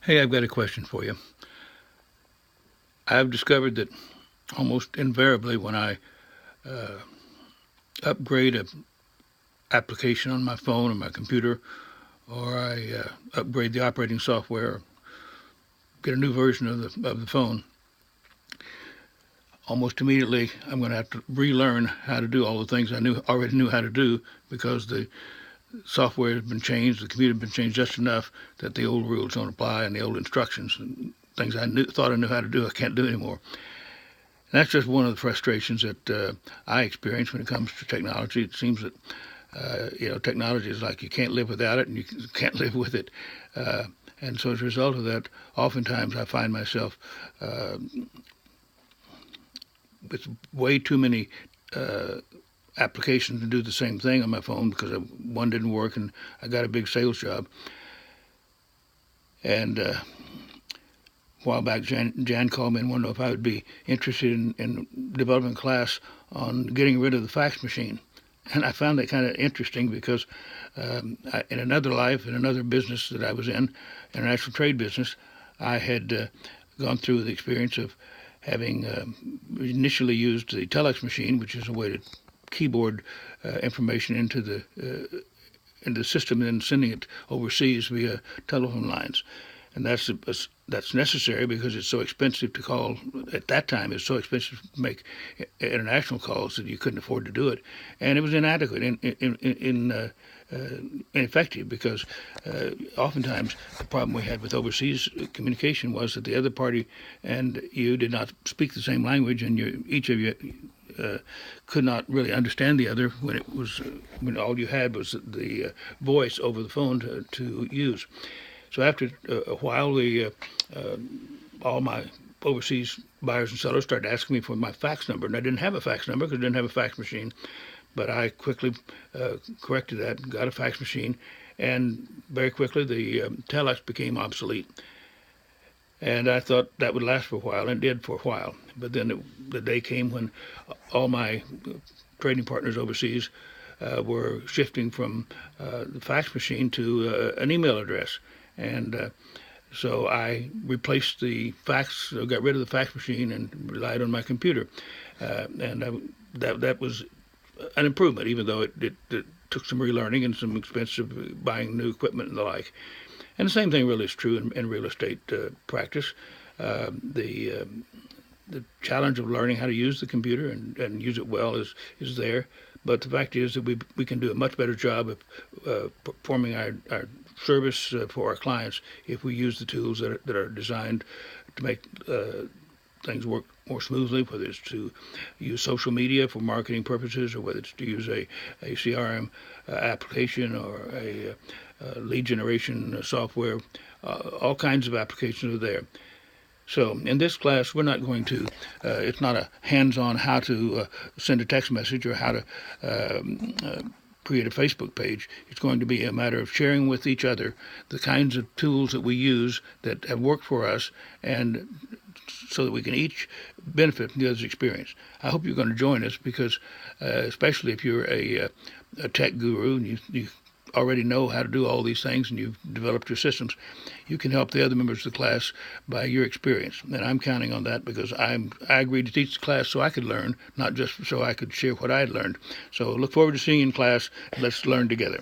Hey, I've got a question for you. I've discovered that almost invariably when I uh, upgrade a application on my phone or my computer, or I upgrade the operating software, get a new version of the phone, almost immediately I'm going to have to relearn how to do all the things I already knew how to do because the software has been changed, the computer has been changed just enough that the old rules don't apply and the old instructions and things thought I knew how to do I can't do anymore. And that's just one of the frustrations that I experience when it comes to technology. It seems that technology is like you can't live without it, and you can't live with it. Uh, and so as a result of that, oftentimes I find myself uh, with way too many uh, applications to do the same thing on my phone because one didn't work, and I got a big sales job. And a while back, Jan called me and wanted to know if I would be interested in developing a class on getting rid of the fax machine. And I found that kind of interesting because in another life, in another business that I was in, international trade business, I had gone through the experience of having initially used the telex machine, which is a way to keyboard information into the system and then sending it overseas via telephone lines. And that's necessary because it's so expensive to call. At that time, it's so expensive to make international calls that you couldn't afford to do it, and it was inadequate, ineffective because oftentimes the problem we had with overseas communication was that the other party and you did not speak the same language, and each of you could not really understand the other when all you had was the voice over the phone to use. So after a while, all my overseas buyers and sellers started asking me for my fax number, and I didn't have a fax number because I didn't have a fax machine. But I quickly corrected that, got a fax machine, and very quickly the telex became obsolete. And I thought that would last for a while, and it did for a while. But then the day came when all my trading partners overseas were shifting from the fax machine to an email address. And so I replaced the fax, got rid of the fax machine, and relied on my computer. That was an improvement, even though it took some relearning and some expensive buying new equipment and the like. And the same thing really is true in real estate practice. The challenge of learning how to use the computer and use it well is there. But the fact is that we can do a much better job of performing our service for our clients if we use the tools that are designed to make things work more smoothly, whether it's to use social media for marketing purposes or whether it's to use a CRM application or a lead generation software. All kinds of applications are there. So in this class, we're not going to, it's not a hands-on how to send a text message or how to create a Facebook page. It's going to be a matter of sharing with each other the kinds of tools that we use that have worked for us, and so that we can each benefit from the other's experience. I hope you're going to join us because, especially if you're a tech guru and you already know how to do all these things and you've developed your systems, you can help the other members of the class by your experience. And I'm counting on that because I agreed to teach the class so I could learn, not just so I could share what I had learned. So look forward to seeing you in class. Let's learn together.